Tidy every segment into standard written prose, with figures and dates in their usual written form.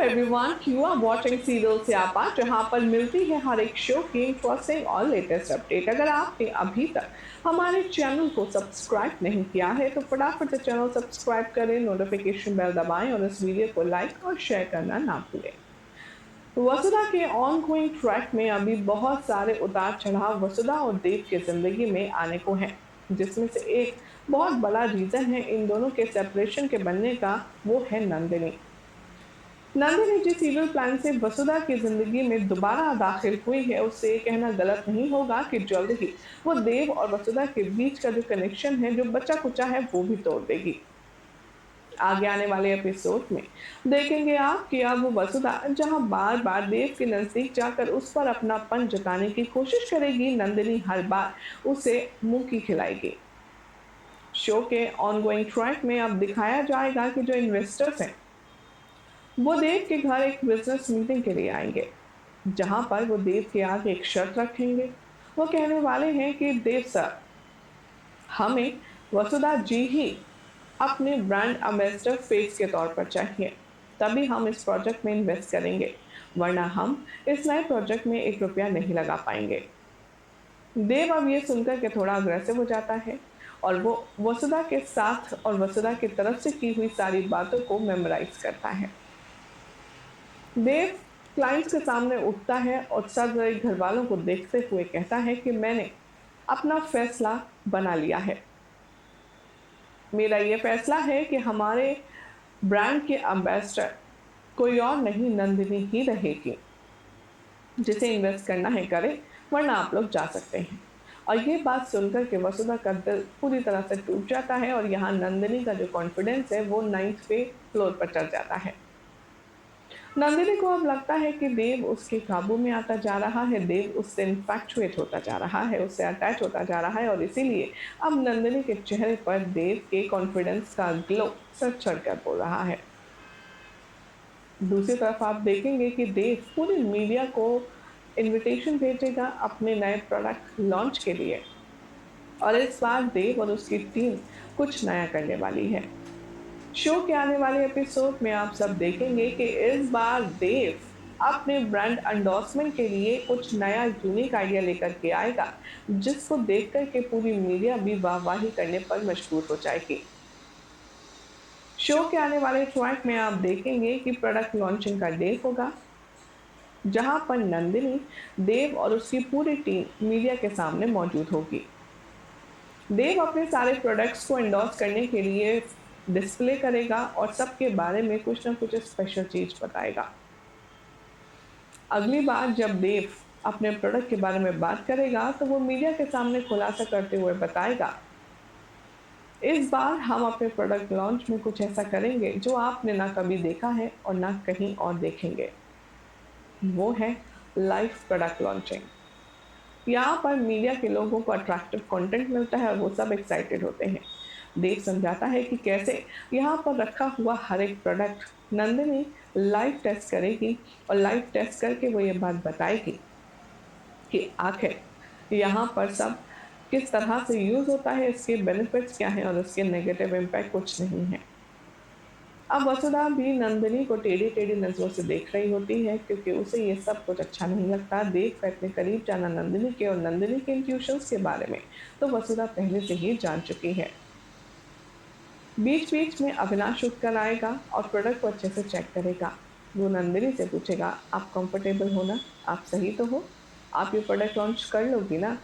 Everyone, you are watching serial Syapa, जहां पर मिलती है हर एक शो की इंटरेस्टिंग और लेटेस्ट अपडेट। अगर आपने अभी तक हमारे चैनल को सब्सक्राइब नहीं किया है तो फटाफट से चैनल सब्सक्राइब करें, नोटिफिकेशन बेल दबाएं और इस वीडियो को लाइक और शेयर करना ना भूलें। वसुधा के ऑन गोइंग ट्रैक में अभी बहुत सारे उतार चढ़ाव वसुधा और देव की जिंदगी में आने को हैं, जिसमें से एक बहुत बड़ा रीजन है इन दोनों के सेपरेशन के बनने का, वो है नंदिनी। नंदिनी जिस सीरियल प्लान से वसुधा की जिंदगी में दोबारा दाखिल हुई है, उससे ये कहना गलत नहीं होगा कि जल्द ही वो देव और वसुधा के बीच का जो कनेक्शन है, जो बचा कुचा है, वो भी तोड़ देगी। आगे आने वाले एपिसोड में देखेंगे आप कि अब वो वसुधा जहां बार बार देव के नजदीक जाकर उस पर अपनापन जताने की कोशिश करेगी, नंदिनी हर बार उसे मुंह की खिलाएगी। शो के ऑनगोइंग ट्रैक में अब दिखाया जाएगा कि जो इन्वेस्टर्स हैं, वो देव के घर एक बिजनेस मीटिंग के लिए आएंगे, जहां पर वो देव के आगे एक शर्त रखेंगे। वो कहने वाले हैं कि देव सर, हमें वसुधा जी ही अपने ब्रांड एम्बेसडर फेस के तौर पर चाहिए, तभी हम इस प्रोजेक्ट में इन्वेस्ट करेंगे, वरना हम इस नए प्रोजेक्ट में एक रुपया नहीं लगा पाएंगे। देव अब ये सुनकर के थोड़ा अग्रेसिव हो जाता है और वो वसुधा के साथ और वसुधा की तरफ से की हुई सारी बातों को मेमोराइज करता है। देव क्लाइंट्स के सामने उठता है और सर घर वालों को देखते हुए कहता है कि मैंने अपना फैसला बना लिया है। मेरा ये फैसला है कि हमारे ब्रांड के एम्बेसडर कोई और नहीं, नंदिनी ही रहेगी। जिसे इन्वेस्ट करना है करे, वरना आप लोग जा सकते हैं। और ये बात सुनकर के वसुधा का दिल पूरी तरह से टूट जाता है और यहाँ नंदिनी का जो कॉन्फिडेंस है वो 9th पे फ्लोर पर चढ़ जाता है। नंदिनी को अब लगता है कि देव उसके काबू में आता जा रहा है, देव उससे इन्फैक्चुएट होता जा रहा है, उससे अटैच होता जा रहा है और इसीलिए अब नंदिनी के चेहरे पर देव के कॉन्फिडेंस का ग्लो सर चढ़कर बोल रहा है। दूसरी तरफ आप देखेंगे कि देव पूरी मीडिया को इनविटेशन भेजेगा अपने नए प्रोडक्ट लॉन्च के लिए, और इस बार देव और उसकी टीम कुछ नया करने वाली है। शो के आने वाले एपिसोड में आप सब देखेंगे कि इस बार देव अपने ब्रांड एंडोर्समेंट के लिए कुछ नया यूनिक आइडिया लेकर के आएगा, जिसको देखकर के पूरी मीडिया भी वाहवाही करने पर मजबूर हो जाएगी। शो के आने वाले ट्रैक में आप देखेंगे कि प्रोडक्ट लॉन्चिंग का डे होगा, जहां पर नंदिनी, देव और उसकी पूरी टीम मीडिया के सामने मौजूद होगी। देव अपने सारे प्रोडक्ट्स को एंडोर्स करने के लिए डिस्प्ले करेगा और सबके बारे में कुछ ना कुछ स्पेशल चीज बताएगा। अगली बार जब देव अपने प्रोडक्ट के बारे में बात करेगा तो वो मीडिया के सामने खुलासा करते हुए बताएगा, इस बार हम अपने प्रोडक्ट लॉन्च में कुछ ऐसा करेंगे जो आपने ना कभी देखा है और ना कहीं और देखेंगे। वो है लाइव प्रोडक्ट लॉन्चिंग। यहाँ पर मीडिया के लोगों को अट्रैक्टिव कंटेंट मिलता है और वो सब एक्साइटेड होते हैं। देव समझाता है कि कैसे यहाँ पर रखा हुआ हर एक प्रोडक्ट नंदिनी लाइव टेस्ट करेगी और लाइव टेस्ट करके वो ये बात बताएगी कि आखिर यहाँ पर सब किस तरह से यूज होता है, इसके बेनिफिट्स क्या हैं और उसके नेगेटिव इम्पैक्ट कुछ नहीं है। अब वसुधा भी नंदिनी को टेढ़ी टेढ़ी नजरों से देख रही होती है, क्योंकि उसे ये सब कुछ अच्छा नहीं लगता। देव का इतने करीब जाना नंदिनी के और नंदिनी के इंट्यूशंस के बारे में तो वसुधा पहले से ही जान चुकी है। बीच बीच में अविनाश उठ कर आएगा और प्रोडक्ट को अच्छे से चेक करेगा। वो नंदिनी से पूछेगा, आप कंफर्टेबल हो ना, आप सही तो हो, आप ये प्रोडक्ट लॉन्च कर लोगी ना।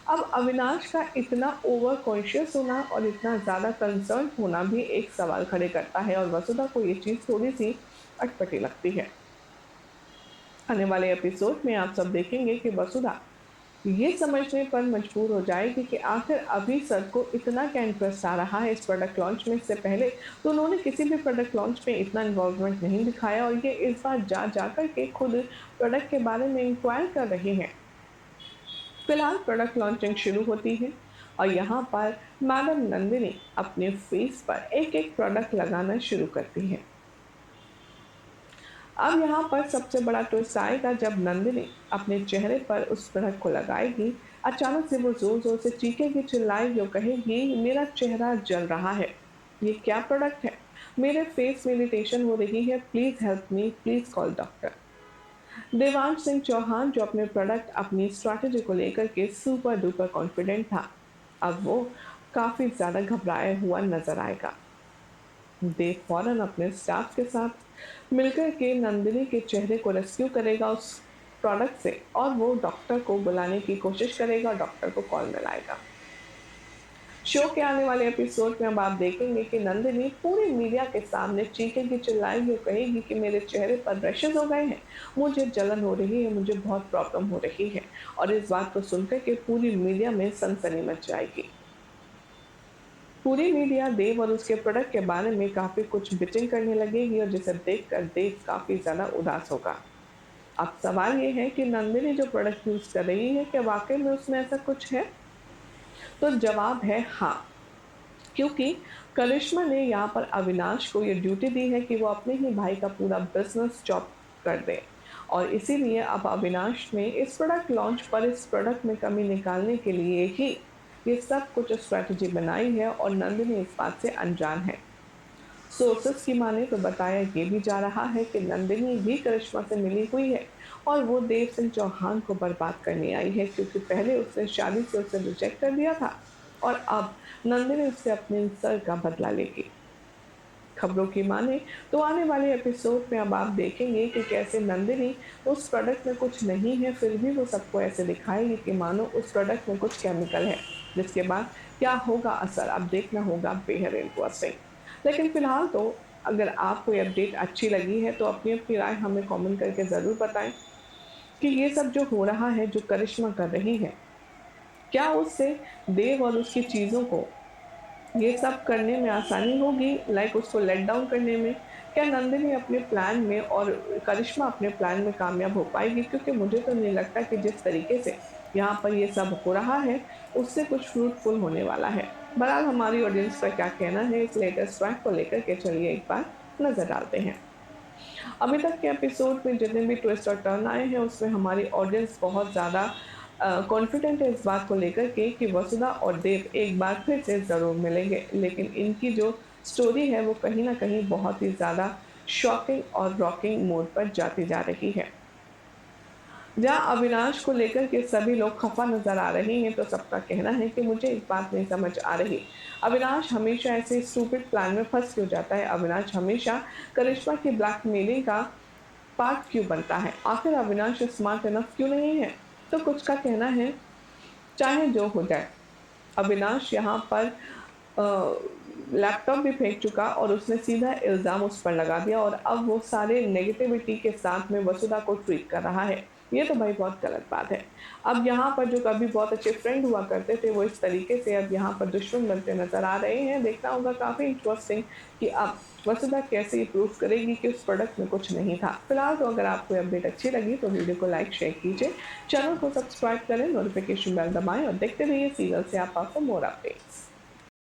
अब अविनाश का इतना ओवर कॉन्शियस होना और इतना ज़्यादा कंसर्न होना भी एक सवाल खड़े करता है और वसुधा को ये चीज़ थोड़ी सी अटपटी लगती है। आने वाले एपिसोड में आप सब देखेंगे कि वसुधा ये समझने पर मजबूर हो जाएगी कि आखिर अभी सर को इतना क्या इंटरेस्ट आ रहा है इस प्रोडक्ट लॉन्च में। इससे पहले तो उन्होंने किसी भी प्रोडक्ट लॉन्च में इतना इन्वॉल्वमेंट नहीं दिखाया और ये इस बार जा जाकर के खुद प्रोडक्ट के बारे में इंक्वायर कर रहे हैं। फिलहाल प्रोडक्ट लॉन्चिंग शुरू होती है और यहाँ पर मैडम नंदिनी अपने फेस पर एक एक प्रोडक्ट लगाना शुरू करती है। अब यहाँ पर सबसे बड़ा ट्विस्ट आएगा जब नंदिनी अपने चेहरे पर उस प्रोडक्ट को लगाएगी। अचानक से वो जोर जोर से चीखेगी, चिल्लाएगी और कहेगी, मेरा चेहरा जल रहा है, ये क्या प्रोडक्ट है। मेरे फेस में इरिटेशन हो रही है, please help me, please call doctor. Devansh Singh Chauhan जो अपने प्रोडक्ट अपनी स्ट्रैटेजी को लेकर के सुपर डुपर कॉन्फिडेंट था, अब वो काफ़ी ज़्यादा घबराया हुआ नज़र आएगा। देव फौरन अपने स्टाफ के साथ मिलकर के नंदिनी के चेहरे को रेस्क्यू करेगा उस प्रोडक्ट से और वो डॉक्टर को बुलाने की कोशिश करेगा, डॉक्टर को कॉल मिलाएगा। शो के आने वाले एपिसोड में अब आप देखेंगे कि नंदिनी पूरी मीडिया के सामने चीखेगी, चिल्लाएगी और कहेगी कि मेरे चेहरे पर रैशेज हो गए हैं, मुझे जलन हो रही है, मुझे बहुत प्रॉब्लम हो रही है। और इस बात को सुनकर के पूरी मीडिया में सनसनी मच जाएगी। पूरी मीडिया देव और उसके प्रोडक्ट के बारे में काफ़ी कुछ बिचिंग करने लगेगी और जिसे देखकर देव काफ़ी ज़्यादा उदास होगा। अब सवाल ये है कि नंदिनी जो प्रोडक्ट यूज़ कर रही है, क्या वाक़ई में उसमें ऐसा कुछ है? तो जवाब है हाँ, क्योंकि करिश्मा ने यहाँ पर अविनाश को ये ड्यूटी दी है कि वो अपने ही भाई का पूरा बिज़नेस चॉप कर दे और इसीलिए अब अविनाश ने इस प्रोडक्ट लॉन्च पर इस प्रोडक्ट में कमी निकालने के लिए ही ये सब कुछ स्ट्रैटेजी बनाई है और नंदिनी इस बात से अनजान है। सोर्सेस की माने तो बताया ये भी जा रहा है कि नंदिनी भी करिश्मा से मिली हुई है और वो देव सिंह चौहान को बर्बाद करने आई है, क्योंकि पहले उसने शादी से उसे रिजेक्ट कर दिया था और अब नंदिनी उससे अपने इंसल्ट का बदला लेगी। खबरों की माने तो आने वाले एपिसोड में अब आप देखेंगे कि कैसे नंदिनी उस प्रोडक्ट में कुछ नहीं है, फिर भी वो सबको ऐसे दिखाएगी कि मानो उस प्रोडक्ट में कुछ केमिकल है, जिसके बाद क्या होगा असर अब देखना होगा बेहद इंटरेस्टिंग। लेकिन फिलहाल तो अगर आपको ये अपडेट अच्छी लगी है तो अपनी अपनी राय हमें कमेंट करके ज़रूर बताएं कि ये सब जो हो रहा है, जो करिश्मा कर रही है, क्या उससे देव और उसकी चीज़ों को ये सब करने में आसानी होगी, लाइक उसको लेट डाउन करने में? क्या नंदिनी अपने प्लान में और करिश्मा अपने प्लान में कामयाब हो पाएगी? क्योंकि मुझे तो नहीं लगता कि जिस तरीके से यहाँ पर ये सब हो रहा है, उससे कुछ फ्रूटफुल होने वाला है। बहरहाल हमारी ऑडियंस का क्या कहना है इस लेटेस्ट ट्रैक को लेकर के, चलिए एक बार नज़र डालते हैं। अभी तक के एपिसोड में जितने भी ट्विस्ट और टर्न आए हैं उसमें हमारी ऑडियंस बहुत ज़्यादा कॉन्फिडेंट है इस बात को लेकर के कि वसुधा और देव एक बार फिर से ज़रूर मिलेंगे, लेकिन इनकी जो स्टोरी है वो कहीं न कहीं बहुत ही ज़्यादा शॉकिंग और रॉकिंग मोड पर जाती जा रही है। जहाँ अविनाश को लेकर के सभी लोग खफा नजर आ रहे हैं तो सबका कहना है कि मुझे एक बात नहीं समझ आ रही, अविनाश हमेशा ऐसे स्टूपिड प्लान में फंस क्यों जाता है? अविनाश हमेशा करिश्मा की ब्लैकमेलिंग का पार्ट क्यों बनता है? आखिर अविनाश स्मार्ट इनफ क्यों नहीं है? तो कुछ का कहना है चाहे जो हो जाए, अविनाश यहाँ पर लैपटॉप भी फेंक चुका और उसने सीधा इल्ज़ाम उस पर लगा दिया और अब वो सारे नेगेटिविटी के साथ में वसुधा को ट्रीट कर रहा है। ये तो भाई बहुत गलत बात है। अब यहाँ पर जो कभी बहुत अच्छे फ्रेंड हुआ करते थे वो इस तरीके से अब यहाँ पर दुश्मन बनते नज़र आ रहे हैं। देखना होगा काफ़ी इंटरेस्टिंग कि अब वसुधा कैसे ये प्रूव करेगी कि उस प्रोडक्ट में कुछ नहीं था। फिलहाल तो अगर आपको ये अपडेट अच्छी लगी तो वीडियो को लाइक शेयर कीजिए, चैनल को सब्सक्राइब करें, नोटिफिकेशन बेल दबाएं और देखते रहिए सीरियल से आप फॉर मोर अपडेट्स।